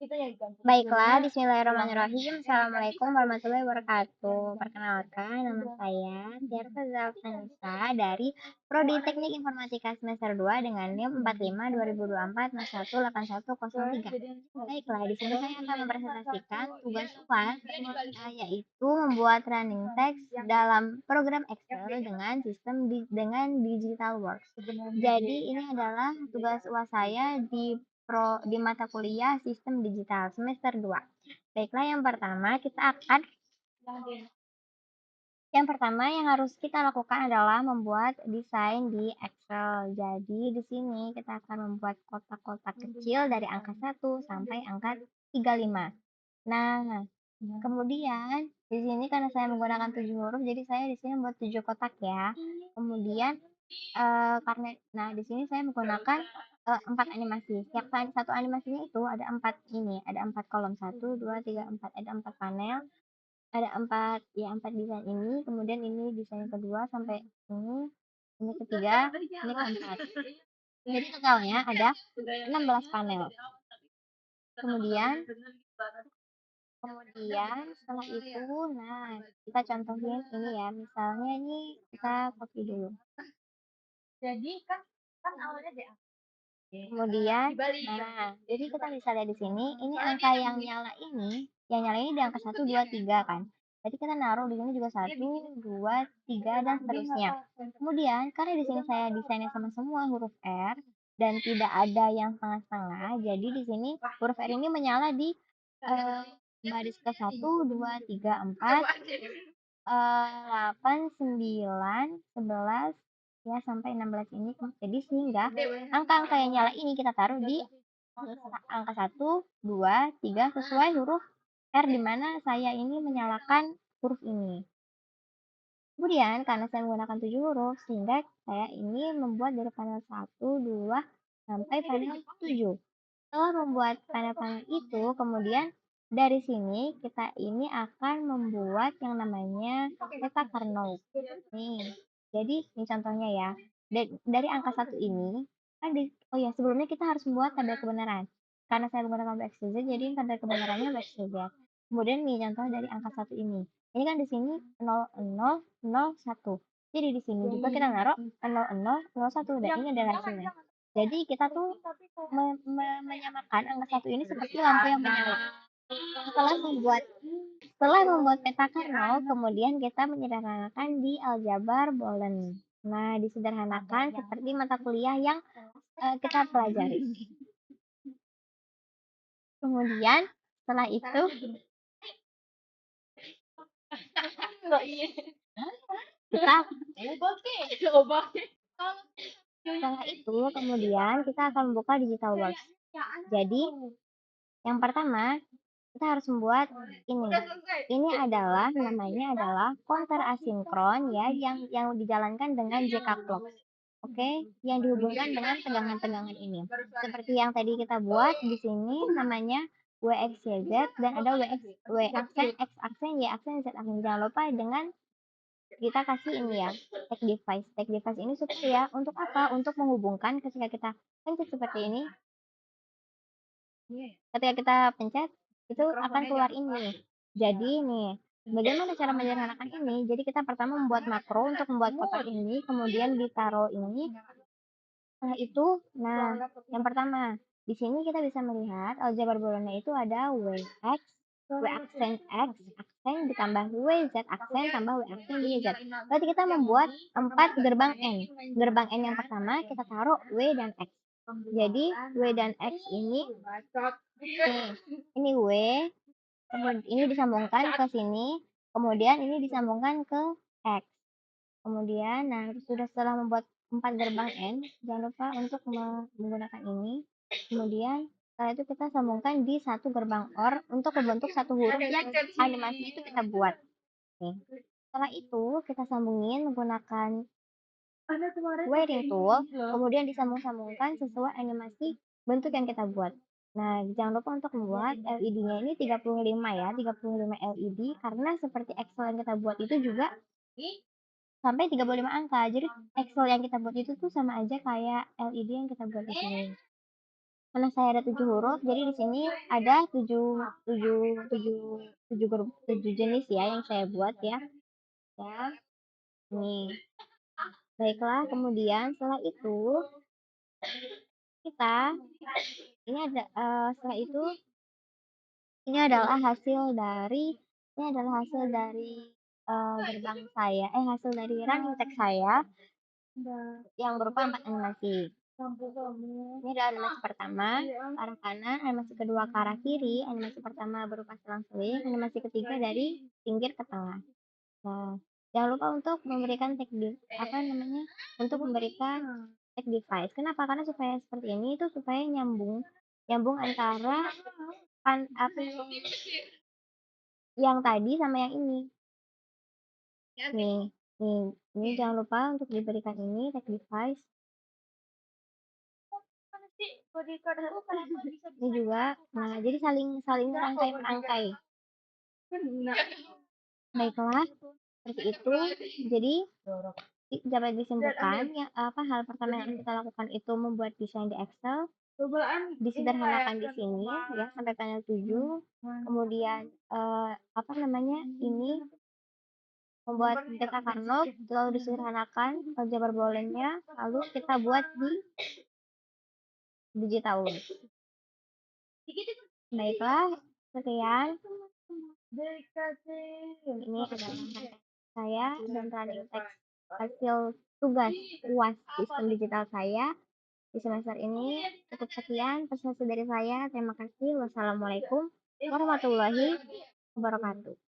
Baiklah, bismillahirrahmanirrahim. Assalamualaikum warahmatullahi wabarakatuh. Perkenalkan, nama saya Tirta Zalfanisa dari Prodi Teknik Informatika semester 2 dengan NIM 45 2024 Baiklah, di sini saya akan mempresentasikan tugas UAS, yaitu membuat running text dalam program Excel dengan dengan Digital Works. Jadi ini adalah tugas UAS saya di mata kuliah Sistem Digital semester 2. Baiklah, yang pertama yang harus kita lakukan adalah membuat desain di Excel. Jadi di sini kita akan membuat kotak-kotak kecil dari angka 1 sampai angka 35. Nah, kemudian di sini karena saya menggunakan 7 huruf, jadi saya di sini membuat 7 kotak ya. Kemudian di sini saya menggunakan 4 animasi. Satu animasinya itu ada 4 kolom, 1, 2, 3, 4, ada 4 panel, ada 4 desain ini, kemudian ini desain kedua sampai ini ketiga, ini keempat. Jadi totalnya ada 16 panel. Kemudian setelah itu, kita contohin ini ya, misalnya ini kita copy dulu. Kemudian, jadi kita bisa lihat di sini, ini angka yang nyala ini di angka 1, 2, 3 kan. Berarti kita naruh di sini juga 1, 2, 3 dan seterusnya. Kemudian, karena di sini saya desainnya sama semua huruf R dan tidak ada yang setengah-setengah, jadi di sini huruf R ini menyala di baris ke 1, 2, 3, 4, 8, 9, 11, ya sampai 16 ini. Jadi sehingga angka-angka yang nyala ini kita taruh di angka 1, 2, 3 sesuai huruf R di mana saya ini menyalakan huruf ini. Kemudian karena saya menggunakan 7 huruf sehingga saya ini membuat dari panel 1, 2 sampai panel 7. Setelah membuat panel-panel itu, kemudian dari sini kita ini akan membuat yang namanya peta Carnot. Nih, jadi ini contohnya ya. Dari angka 1 ini, sebelumnya kita harus membuat tabel kebenaran. Karena saya menggunakan BXCZ, jadi tabel kebenarannya BXCZ. Kemudian nih contoh dari angka 1 ini. Ini kan di sini 0001. Jadi di sini juga kita naruh 0001 dan ini adalah hasilnya. Jadi kita tuh menyamakan angka 1 ini seperti lampu yang menyala. Setelah membuat peta Carnot, kemudian kita menyederhanakan di aljabar Boolean. Nah, disederhanakan seperti mata kuliah yang kita pelajari. Kemudian setelah itu kemudian kita akan membuka Digital Works. Jadi yang pertama kita harus membuat ini. Ini namanya adalah counter asinkron ya, yang dijalankan dengan JK Clock. Oke, yang dihubungkan dengan tegangan-tegangan ini. Seperti yang tadi kita buat di sini namanya WXYZ dan ada W aksen, X aksen, Y aksen, Z aksen. Jangan lupa dengan kita kasih ini ya, tag device. Tag device ini supaya untuk apa? Untuk menghubungkan ketika kita pencet seperti ini. Ketika kita pencet, itu akan keluar ini. Jadi nih, bagaimana cara menyederhanakan ini? Jadi kita pertama membuat makro untuk membuat kotak ini, kemudian ditaruh ini. Setelah itu, yang pertama, di sini kita bisa melihat aljabar Boolean itu ada WX, W aksen X, aksen ditambah WZ aksen tambah W aksen YZ. Berarti kita membuat 4 gerbang N. Gerbang N yang pertama kita taruh W dan X. Jadi W dan X ini W, kemudian ini disambungkan ke sini, kemudian ini disambungkan ke X. Kemudian, setelah membuat 4 gerbang N, jangan lupa untuk menggunakan ini. Kemudian, setelah itu kita sambungkan di satu gerbang OR untuk membentuk satu huruf yang animasi itu kita buat. Nih. Setelah itu, kita sambungin menggunakan wiring tool, kemudian disambung-sambungkan sesuai animasi bentuk yang kita buat. Nah, jangan lupa untuk membuat LED-nya ini 35 ya, 35 LED, karena seperti Excel yang kita buat itu juga sampai 35 angka. Jadi Excel yang kita buat itu tuh sama aja kayak LED yang kita buat di sini. karena saya ada 7 huruf, jadi di sini ada 7 7 7 7 grup 7 jenis ya yang saya buat ya. Ya, nih. Baiklah, kemudian setelah itu kita setelah itu ini adalah hasil dari gerbang saya, hasil dari running text saya yang berupa 4 animasi. Ini adalah animasi pertama ke arah kanan, animasi kedua ke arah kiri, animasi pertama berupa selang-seling, animasi ketiga dari pinggir ke tengah. Nah, jangan lupa untuk memberikan untuk memberikan tag device. Kenapa? Karena supaya seperti ini itu supaya nyambung nyambung antara yang tadi sama yang ini. Nih, nih, ini jangan lupa untuk diberikan ini tag device. Ini juga, nah jadi saling saling rangkai-rangkai. Baiklah, seperti itu. Jadi dapat disimpulkan ya hal pertama yang kita lakukan itu membuat desain di Excel, disederhanakan di sini ya sampai panel 7. Kemudian ini membuat data Carnot lalu disederhanakan aljabar booleannya lalu kita buat di digital. Baiklah, sekian. Ini adalah saya dan running text hasil tugas UAS sistem digital saya di semester ini. Cukup sekian presentasi dari saya. Terima kasih. Wassalamualaikum warahmatullahi wabarakatuh.